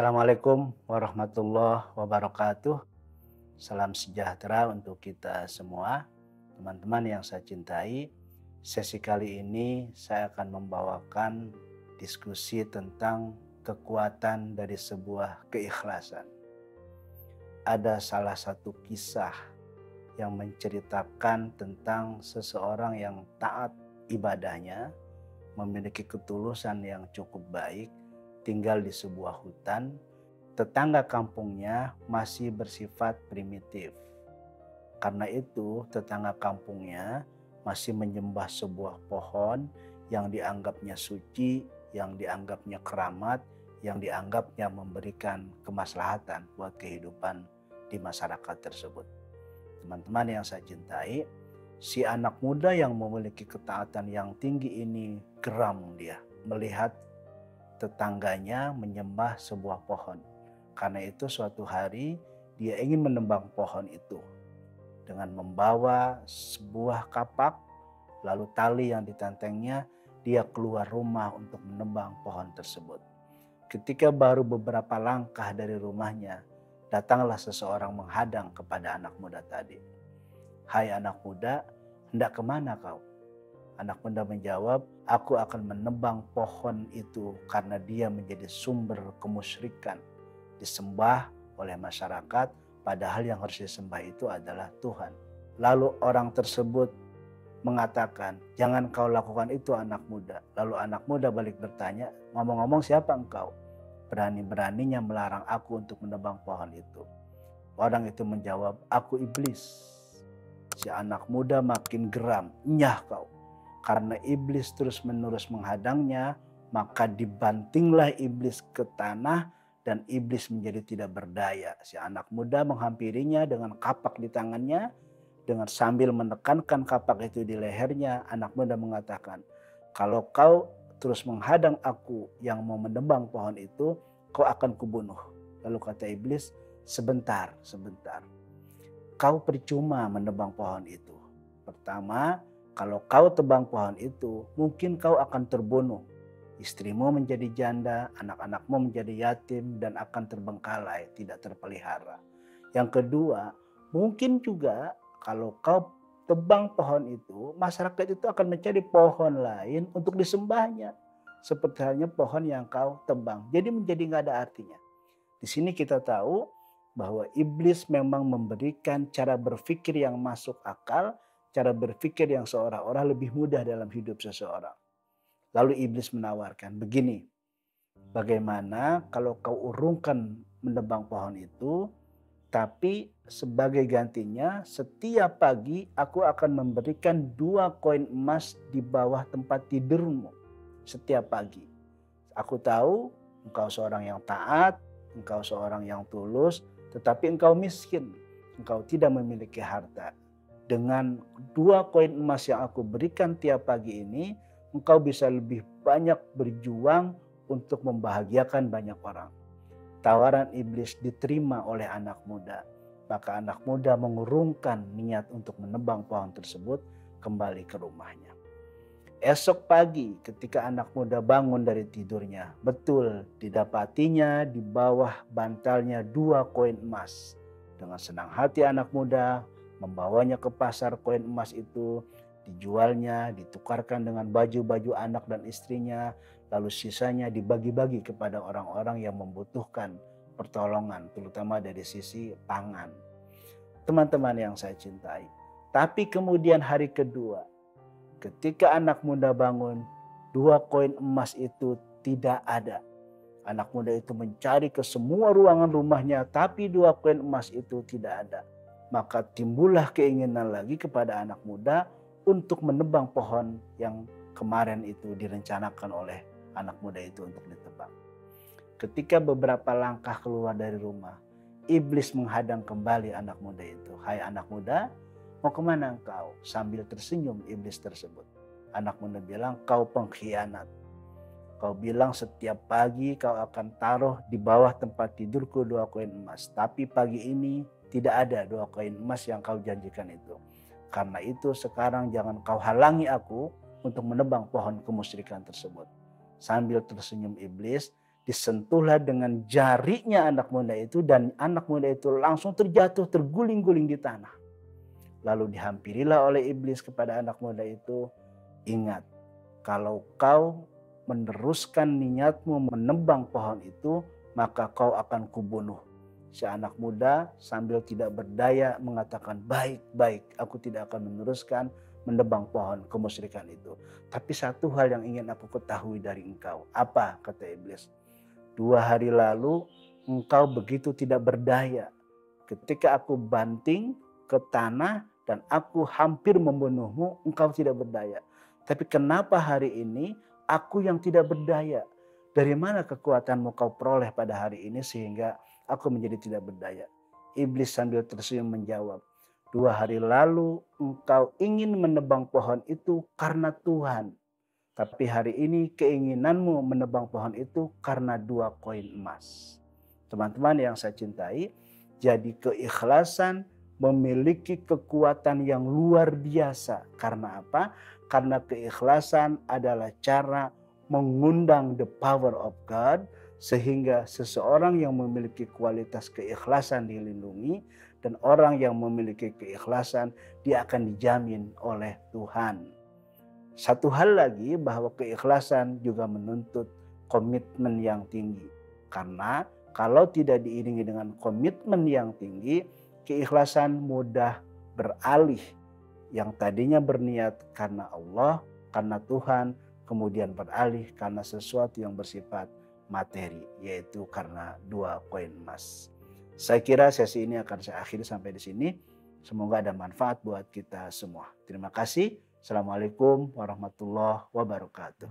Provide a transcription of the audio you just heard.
Assalamualaikum warahmatullahi wabarakatuh. Salam sejahtera untuk kita semua. Teman-teman yang saya cintai, sesi kali ini saya akan membawakan diskusi tentang kekuatan dari sebuah keikhlasan. Ada salah satu kisah yang menceritakan tentang seseorang yang taat ibadahnya, memiliki ketulusan yang cukup baik, tinggal di sebuah hutan. Tetangga kampungnya masih bersifat primitif. Karena itu, tetangga kampungnya masih menyembah sebuah pohon yang dianggapnya suci, yang dianggapnya keramat, yang dianggapnya memberikan kemaslahatan buat kehidupan di masyarakat tersebut. Teman-teman yang saya cintai, si anak muda yang memiliki ketaatan yang tinggi ini geram dia melihat tetangganya menyembah sebuah pohon. Karena itu suatu hari dia ingin menebang pohon itu dengan membawa sebuah kapak, lalu tali yang ditentengnya. Dia keluar rumah untuk menebang pohon tersebut. Ketika baru beberapa langkah dari rumahnya, datanglah seseorang menghadang kepada anak muda tadi. "Hai anak muda, hendak kemana kau?" Anak muda menjawab, "Aku akan menebang pohon itu karena dia menjadi sumber kemusyrikan. Disembah oleh masyarakat, padahal yang harus disembah itu adalah Tuhan." Lalu orang tersebut mengatakan, "Jangan kau lakukan itu anak muda." Lalu anak muda balik bertanya, "Ngomong-ngomong siapa engkau? Berani-beraninya melarang aku untuk menebang pohon itu." Orang itu menjawab, "Aku iblis." Si anak muda makin geram, "Nyah kau." Karena iblis terus-menerus menghadangnya, maka dibantinglah iblis ke tanah dan iblis menjadi tidak berdaya. Si anak muda menghampirinya dengan kapak di tangannya, dengan sambil menekankan kapak itu di lehernya, anak muda mengatakan, "Kalau kau terus menghadang aku yang mau menebang pohon itu, kau akan kubunuh." Lalu kata iblis, "Sebentar, sebentar. Kau percuma menebang pohon itu. Pertama, kalau kau tebang pohon itu, mungkin kau akan terbunuh. Istrimu menjadi janda, anak-anakmu menjadi yatim, dan akan terbengkalai, tidak terpelihara. Yang kedua, mungkin juga kalau kau tebang pohon itu, masyarakat itu akan mencari pohon lain untuk disembahnya. Seperti halnya pohon yang kau tebang. Jadi menjadi nggak ada artinya." Di sini kita tahu bahwa iblis memang memberikan cara berpikir yang masuk akal, cara berpikir yang seolah-olah lebih mudah dalam hidup seseorang. Lalu iblis menawarkan, "Begini, bagaimana kalau kau urungkan menebang pohon itu, tapi sebagai gantinya setiap pagi aku akan memberikan 2 koin emas di bawah tempat tidurmu setiap pagi. Aku tahu engkau seorang yang taat, engkau seorang yang tulus, tetapi engkau miskin, engkau tidak memiliki harta. Dengan 2 koin emas yang aku berikan tiap pagi ini, engkau bisa lebih banyak berjuang untuk membahagiakan banyak orang." Tawaran iblis diterima oleh anak muda. Maka anak muda mengurungkan niat untuk menebang pohon tersebut, kembali ke rumahnya. Esok pagi ketika anak muda bangun dari tidurnya, betul didapatinya di bawah bantalnya 2 koin emas. Dengan senang hati anak muda membawanya ke pasar. Koin emas itu dijualnya, ditukarkan dengan baju-baju anak dan istrinya, lalu sisanya dibagi-bagi kepada orang-orang yang membutuhkan pertolongan, terutama dari sisi pangan. Teman-teman yang saya cintai, tapi kemudian hari kedua, ketika anak muda bangun, 2 koin emas itu tidak ada. Anak muda itu mencari ke semua ruangan rumahnya, tapi 2 koin emas itu tidak ada. Maka timbullah keinginan lagi kepada anak muda untuk menebang pohon yang kemarin itu direncanakan oleh anak muda itu untuk ditebang. Ketika beberapa langkah keluar dari rumah, iblis menghadang kembali anak muda itu. "Hai anak muda, mau kemana engkau?" Sambil tersenyum iblis tersebut. Anak muda bilang, "Kau pengkhianat. Kau bilang setiap pagi kau akan taruh di bawah tempat tidurku 2 koin emas. Tapi pagi ini tidak ada 2 koin emas yang kau janjikan itu. Karena itu sekarang jangan kau halangi aku untuk menebang pohon kemusyrikan tersebut." Sambil tersenyum iblis, disentuhlah dengan jarinya anak muda itu dan anak muda itu langsung terjatuh terguling-guling di tanah. Lalu dihampirilah oleh iblis kepada anak muda itu, ingat, kalau kau meneruskan niatmu menebang pohon itu, maka kau akan kubunuh. Si anak muda sambil tidak berdaya mengatakan, baik, aku tidak akan meneruskan menebang pohon kemusyrikan itu. Tapi satu hal yang ingin aku ketahui dari engkau. Apa? Kata iblis. 2 hari lalu engkau begitu tidak berdaya. Ketika aku banting ke tanah dan aku hampir membunuhmu, engkau tidak berdaya. Tapi kenapa hari ini aku yang tidak berdaya? Dari mana kekuatanmu kau peroleh pada hari ini sehingga aku menjadi tidak berdaya? Iblis sambil tersenyum menjawab, 2 hari lalu engkau ingin menebang pohon itu karena Tuhan. Tapi hari ini keinginanmu menebang pohon itu karena 2 koin emas. Teman-teman yang saya cintai, jadi keikhlasan memiliki kekuatan yang luar biasa. Karena apa? Karena keikhlasan adalah cara mengundang the power of God, sehingga seseorang yang memiliki kualitas keikhlasan dilindungi, dan orang yang memiliki keikhlasan dia akan dijamin oleh Tuhan. Satu hal lagi, bahwa keikhlasan juga menuntut komitmen yang tinggi. Karena kalau tidak diiringi dengan komitmen yang tinggi, keikhlasan mudah beralih. Yang tadinya berniat karena Allah, karena Tuhan, kemudian beralih karena sesuatu yang bersifat materi, yaitu karena 2 koin emas. Saya kira sesi ini akan saya akhiri sampai di sini. Semoga ada manfaat buat kita semua. Terima kasih. Assalamualaikum warahmatullahi wabarakatuh.